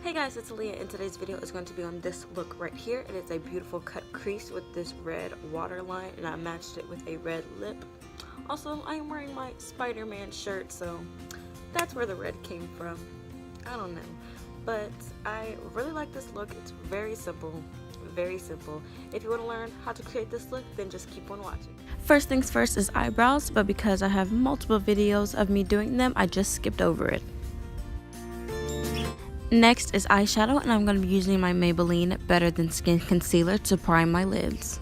Hey guys, it's Aaliyah, and today's video is going to be on this look right here. It is a beautiful cut crease with this red waterline, and I matched it with a red lip. Also, I am wearing my Spider-Man shirt, so that's where the red came from. I don't know, but I really like this look. It's very simple, very simple. If you want to learn how to create this look, then just keep on watching. First things first is eyebrows, but because I have multiple videos of me doing them, I just skipped over it. Next is eyeshadow, and I'm going to be using my Maybelline Better Than Skin Concealer to prime my lids.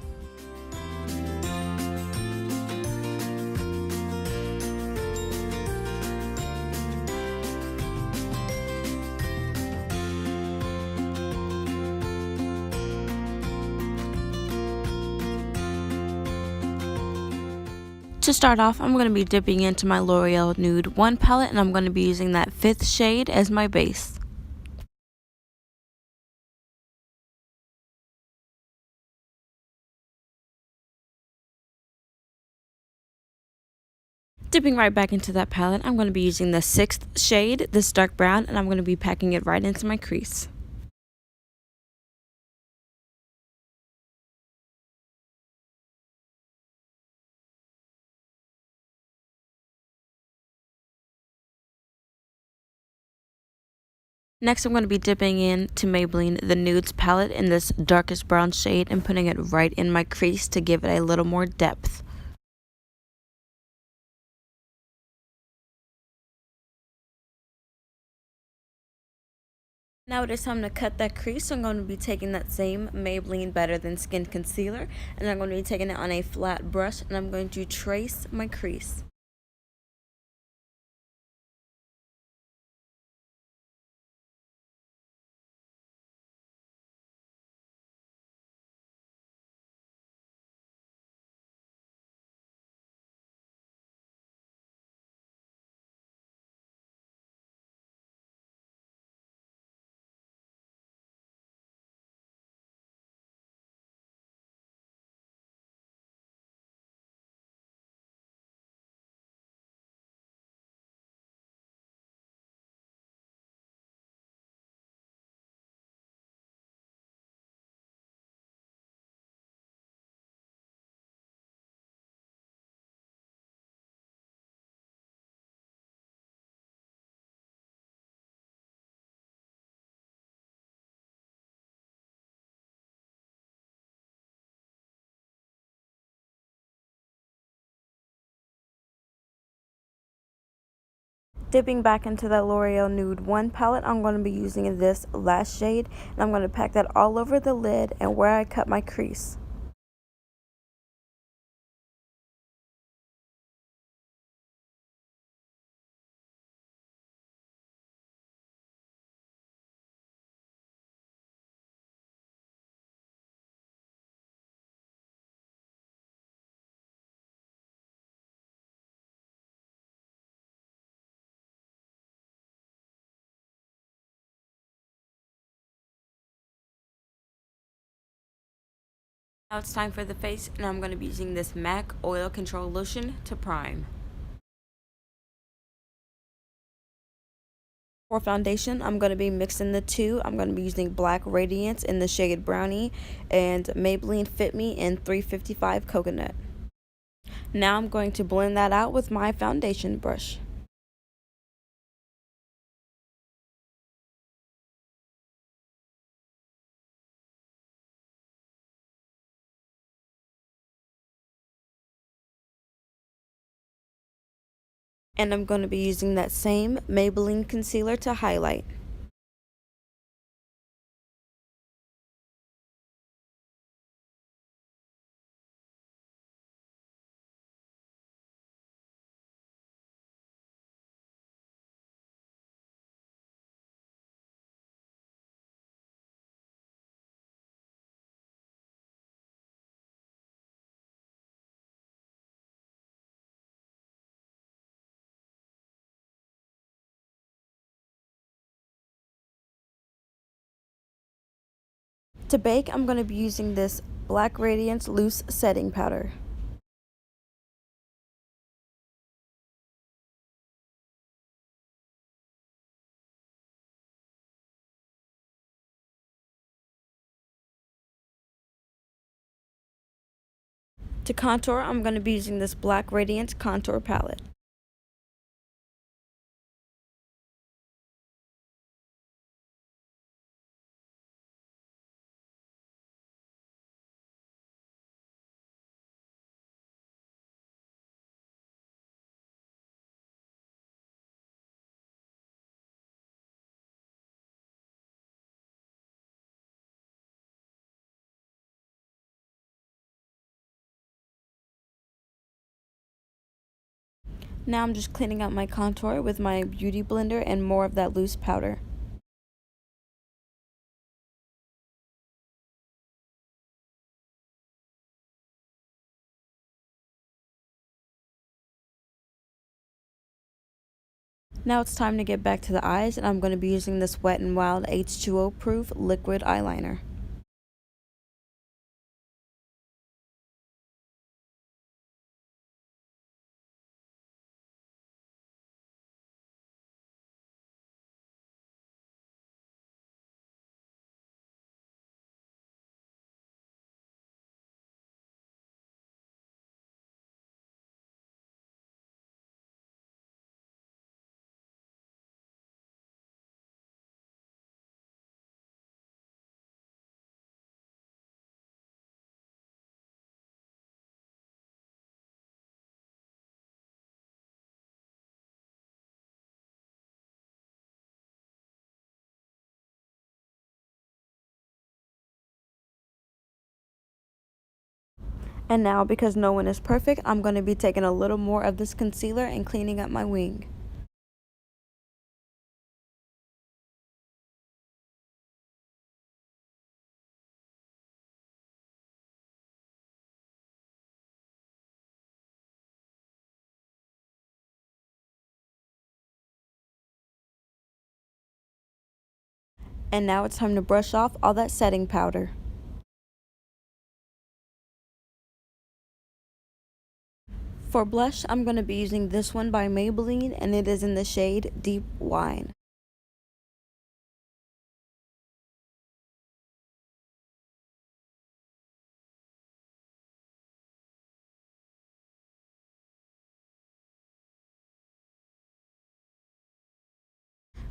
To start off, I'm going to be dipping into my L'Oreal Nude 1 palette, and I'm going to be using that 5th shade as my base. Dipping right back into that palette, I'm going to be using the 6th shade, this dark brown, and I'm going to be packing it right into my crease. Next, I'm going to be dipping into Maybelline The NUDES palette in this darkest brown shade and putting it right in my crease to give it a little more depth. Now it is time to cut that crease, so I'm going to be taking that same Maybelline Better Than Skin Concealer, and I'm going to be taking it on a flat brush, and I'm going to trace my crease. Dipping back into that L'Oreal Nude 1 palette, I'm going to be using this last shade, and I'm going to pack that all over the lid and where I cut my crease. Now it's time for the face, and I'm going to be using this MAC Oil Control Lotion to prime. For foundation, I'm going to be mixing the two. I'm going to be using Black Radiance in the shade Brownie and Maybelline Fit Me in 355 Coconut. Now I'm going to blend that out with my foundation brush. And I'm going to be using that same Maybelline concealer to highlight. To bake, I'm going to be using this Black Radiance Loose Setting Powder. To contour, I'm going to be using this black Radiance contour palette. Now I'm just cleaning out my contour with my beauty blender and more of that loose powder. Now it's time to get back to the eyes, and I'm going to be using this Wet n Wild H2O proof liquid eyeliner. And now, because no one is perfect, I'm going to be taking a little more of this concealer and cleaning up my wing. And now it's time to brush off all that setting powder. For blush, I'm going to be using this one by Maybelline, and it is in the shade Deep Wine.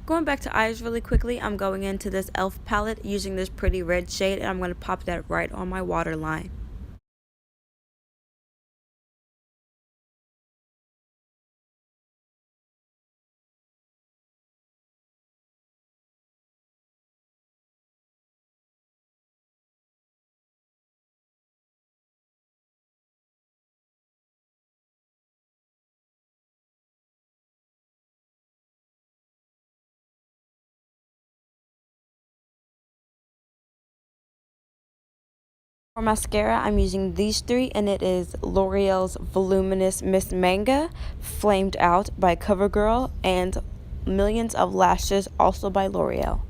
Going back to eyes really quickly, I'm going into this e.l.f. palette using this pretty red shade, and I'm going to pop that right on my waterline. For mascara, I'm using these three, and it is L'Oreal's Voluminous Miss Manga, Flamed Out by CoverGirl, and Millions of Lashes, also by L'Oreal.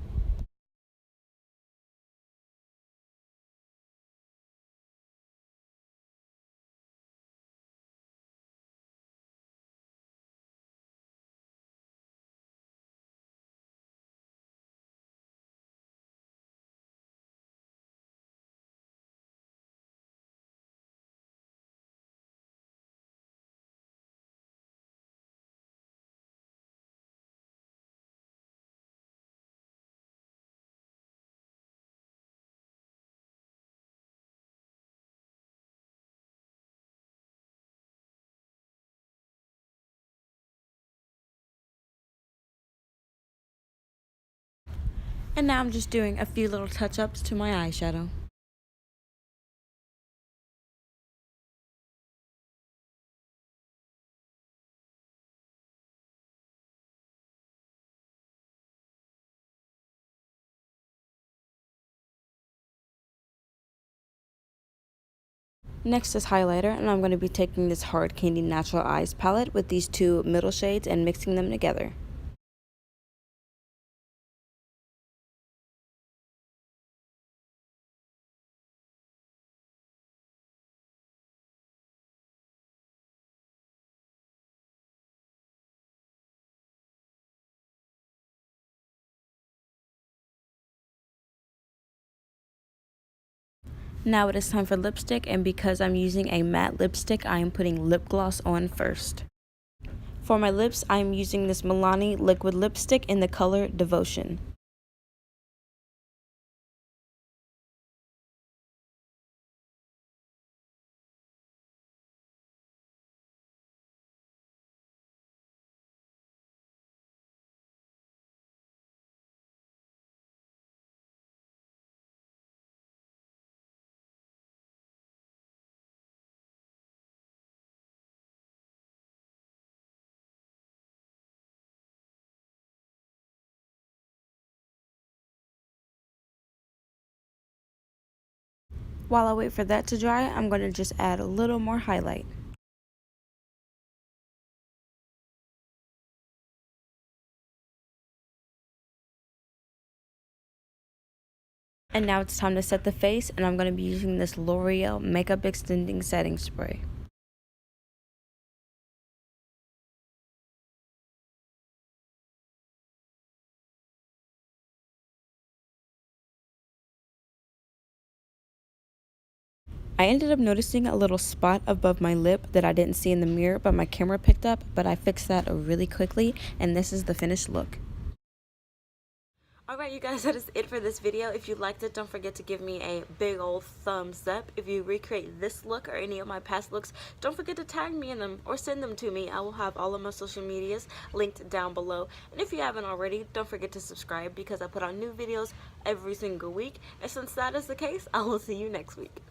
And now I'm just doing a few little touch-ups to my eyeshadow. Next is highlighter, and I'm going to be taking this Hard Candy Natural Eyes palette with these two middle shades and mixing them together. Now it is time for lipstick, and because I'm using a matte lipstick, I am putting lip gloss on first. For my lips, I am using this Milani liquid lipstick in the color Devotion. While I wait for that to dry, I'm going to just add a little more highlight. And now it's time to set the face, and I'm going to be using this L'Oreal Makeup Extending Setting Spray. I ended up noticing a little spot above my lip that I didn't see in the mirror, but my camera picked up, but I fixed that really quickly, and this is the finished look. Alright you guys, that is it for this video. If you liked it, don't forget to give me a big old thumbs up. If you recreate this look or any of my past looks, don't forget to tag me in them or send them to me. I will have all of my social medias linked down below. And if you haven't already, don't forget to subscribe because I put out new videos every single week. And since that is the case, I will see you next week.